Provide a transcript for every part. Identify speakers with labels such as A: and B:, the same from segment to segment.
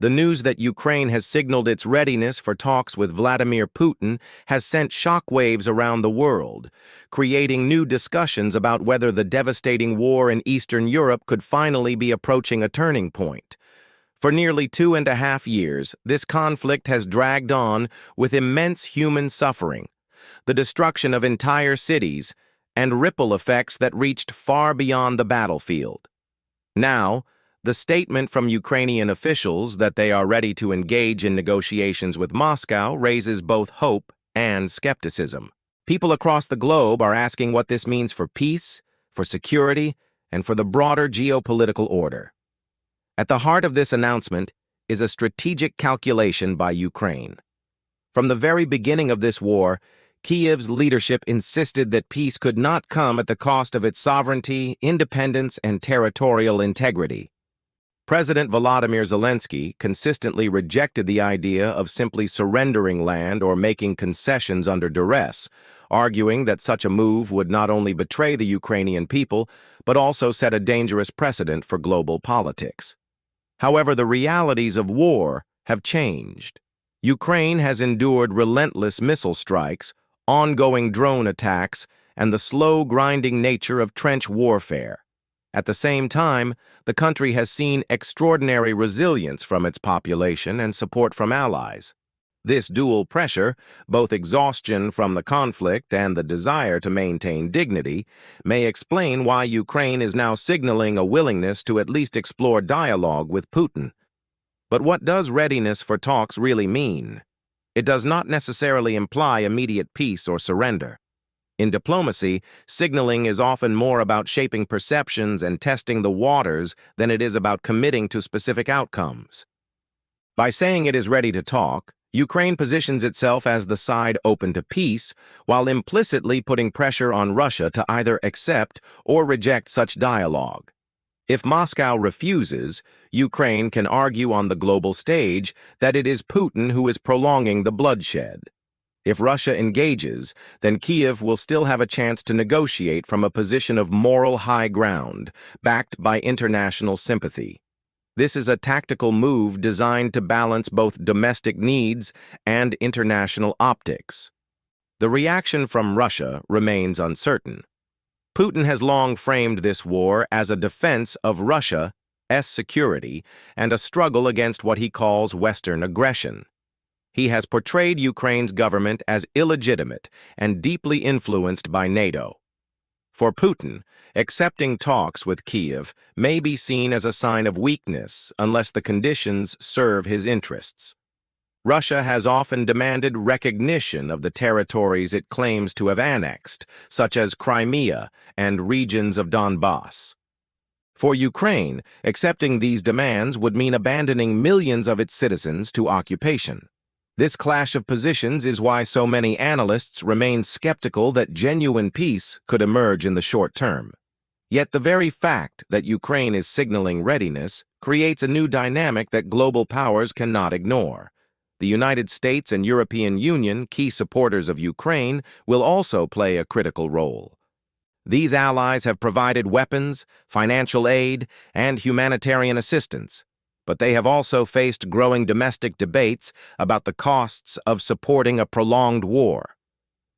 A: The news that Ukraine has signaled its readiness for talks with Vladimir Putin has sent shockwaves around the world, creating new discussions about whether the devastating war in Eastern Europe could finally be approaching a turning point. For nearly 2.5 years, this conflict has dragged on with immense human suffering, the destruction of entire cities, and ripple effects that reached far beyond the battlefield. Now, the statement from Ukrainian officials that they are ready to engage in negotiations with Moscow raises both hope and skepticism. People across the globe are asking what this means for peace, for security, and for the broader geopolitical order. At the heart of this announcement is a strategic calculation by Ukraine. From the very beginning of this war, Kyiv's leadership insisted that peace could not come at the cost of its sovereignty, independence, and territorial integrity. President Volodymyr Zelensky consistently rejected the idea of simply surrendering land or making concessions under duress, arguing that such a move would not only betray the Ukrainian people, but also set a dangerous precedent for global politics. However, the realities of war have changed. Ukraine has endured relentless missile strikes, ongoing drone attacks, and the slow, grinding nature of trench warfare. At the same time, the country has seen extraordinary resilience from its population and support from allies. This dual pressure, both exhaustion from the conflict and the desire to maintain dignity, may explain why Ukraine is now signaling a willingness to at least explore dialogue with Putin. But what does readiness for talks really mean? It does not necessarily imply immediate peace or surrender. In diplomacy, signaling is often more about shaping perceptions and testing the waters than it is about committing to specific outcomes. By saying it is ready to talk, Ukraine positions itself as the side open to peace, while implicitly putting pressure on Russia to either accept or reject such dialogue. If Moscow refuses, Ukraine can argue on the global stage that it is Putin who is prolonging the bloodshed. If Russia engages, then Kyiv will still have a chance to negotiate from a position of moral high ground, backed by international sympathy. This is a tactical move designed to balance both domestic needs and international optics. The reaction from Russia remains uncertain. Putin has long framed this war as a defense of Russia's security and a struggle against what he calls Western aggression. He has portrayed Ukraine's government as illegitimate and deeply influenced by NATO. For Putin, accepting talks with Kyiv may be seen as a sign of weakness unless the conditions serve his interests. Russia has often demanded recognition of the territories it claims to have annexed, such as Crimea and regions of Donbass. For Ukraine, accepting these demands would mean abandoning millions of its citizens to occupation. This clash of positions is why so many analysts remain skeptical that genuine peace could emerge in the short term. Yet the very fact that Ukraine is signaling readiness creates a new dynamic that global powers cannot ignore. The United States and European Union, key supporters of Ukraine, will also play a critical role. These allies have provided weapons, financial aid, and humanitarian assistance, but they have also faced growing domestic debates about the costs of supporting a prolonged war.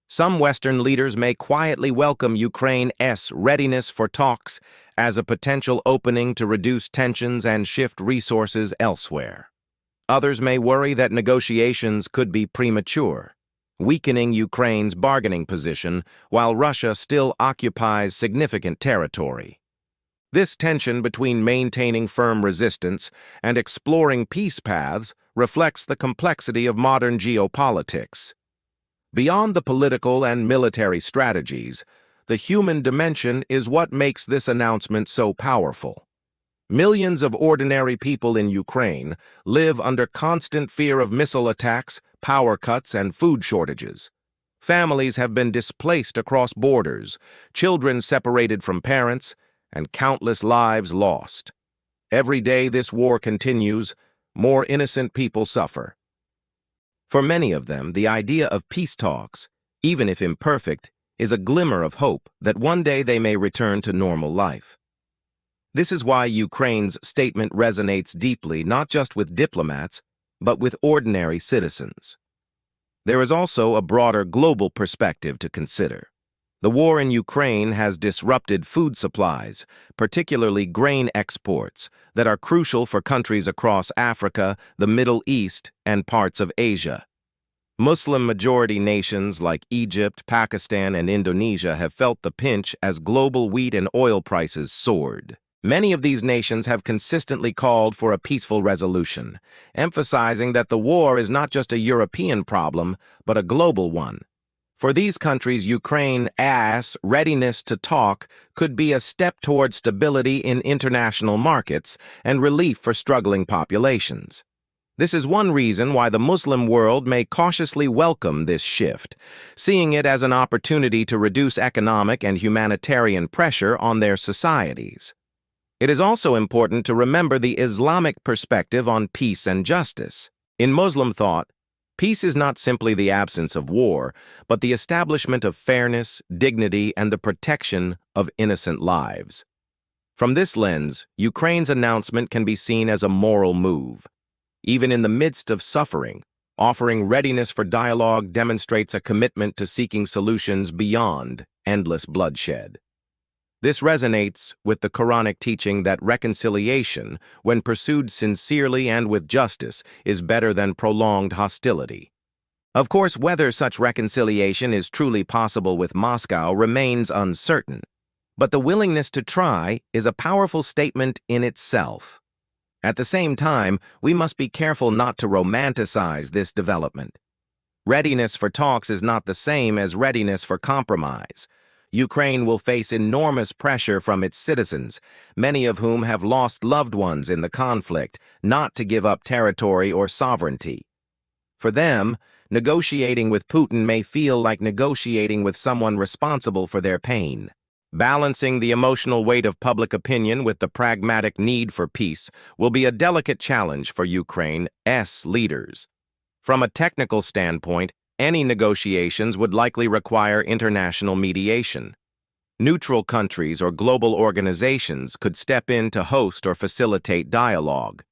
A: Some Western leaders may quietly welcome Ukraine's readiness for talks as a potential opening to reduce tensions and shift resources elsewhere. Others may worry that negotiations could be premature, weakening Ukraine's bargaining position while Russia still occupies significant territory. This tension between maintaining firm resistance and exploring peace paths reflects the complexity of modern geopolitics. Beyond the political and military strategies, the human dimension is what makes this announcement so powerful. Millions of ordinary people in Ukraine live under constant fear of missile attacks, power cuts, and food shortages. Families have been displaced across borders, children separated from parents, and countless lives lost. Every day this war continues, more innocent people suffer. For many of them, the idea of peace talks, even if imperfect, is a glimmer of hope that one day they may return to normal life. This is why Ukraine's statement resonates deeply not just with diplomats, but with ordinary citizens. There is also a broader global perspective to consider. The war in Ukraine has disrupted food supplies, particularly grain exports, that are crucial for countries across Africa, the Middle East, and parts of Asia. Muslim-majority nations like Egypt, Pakistan, and Indonesia have felt the pinch as global wheat and oil prices soared. Many of these nations have consistently called for a peaceful resolution, emphasizing that the war is not just a European problem, but a global one. For these countries, Ukraine's readiness to talk could be a step toward stability in international markets and relief for struggling populations. This is one reason why the Muslim world may cautiously welcome this shift, seeing it as an opportunity to reduce economic and humanitarian pressure on their societies. It is also important to remember the Islamic perspective on peace and justice. In Muslim thought, peace is not simply the absence of war, but the establishment of fairness, dignity, and the protection of innocent lives. From this lens, Ukraine's announcement can be seen as a moral move. Even in the midst of suffering, offering readiness for dialogue demonstrates a commitment to seeking solutions beyond endless bloodshed. This resonates with the Quranic teaching that reconciliation, when pursued sincerely and with justice, is better than prolonged hostility. Of course, whether such reconciliation is truly possible with Moscow remains uncertain, but the willingness to try is a powerful statement in itself. At the same time, we must be careful not to romanticize this development. Readiness for talks is not the same as readiness for compromise. Ukraine will face enormous pressure from its citizens, many of whom have lost loved ones in the conflict, not to give up territory or sovereignty. For them, negotiating with Putin may feel like negotiating with someone responsible for their pain. Balancing the emotional weight of public opinion with the pragmatic need for peace will be a delicate challenge for Ukraine's leaders. From a technical standpoint, any negotiations would likely require international mediation. Neutral countries or global organizations could step in to host or facilitate dialogue.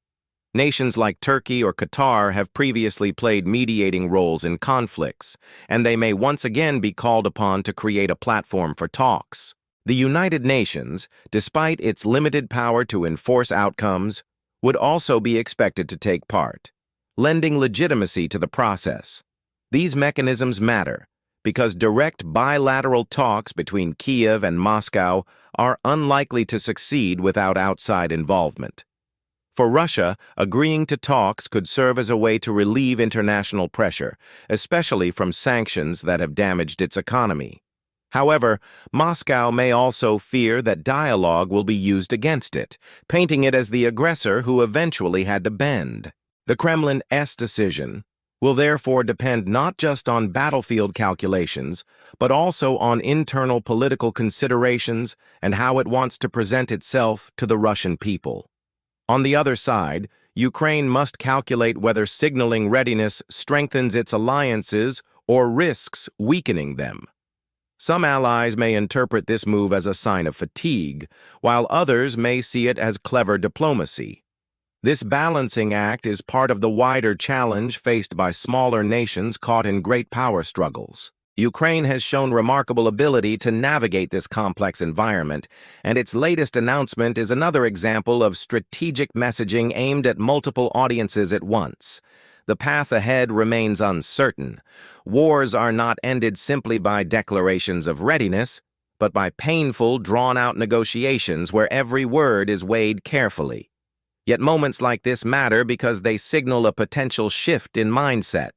A: Nations like Turkey or Qatar have previously played mediating roles in conflicts, and they may once again be called upon to create a platform for talks. The United Nations, despite its limited power to enforce outcomes, would also be expected to take part, lending legitimacy to the process. These mechanisms matter because direct bilateral talks between Kyiv and Moscow are unlikely to succeed without outside involvement. For Russia, agreeing to talks could serve as a way to relieve international pressure, especially from sanctions that have damaged its economy. However, Moscow may also fear that dialogue will be used against it, painting it as the aggressor who eventually had to bend. The Kremlin's decision will therefore depend not just on battlefield calculations, but also on internal political considerations and how it wants to present itself to the Russian people. On the other side, Ukraine must calculate whether signaling readiness strengthens its alliances or risks weakening them. Some allies may interpret this move as a sign of fatigue, while others may see it as clever diplomacy. This balancing act is part of the wider challenge faced by smaller nations caught in great power struggles. Ukraine has shown remarkable ability to navigate this complex environment, and its latest announcement is another example of strategic messaging aimed at multiple audiences at once. The path ahead remains uncertain. Wars are not ended simply by declarations of readiness, but by painful, drawn-out negotiations where every word is weighed carefully. Yet moments like this matter because they signal a potential shift in mindset.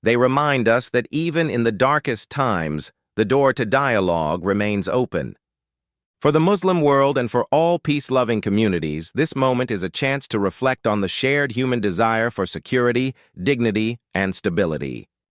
A: They remind us that even in the darkest times, the door to dialogue remains open. For the Muslim world and for all peace-loving communities, this moment is a chance to reflect on the shared human desire for security, dignity, and stability.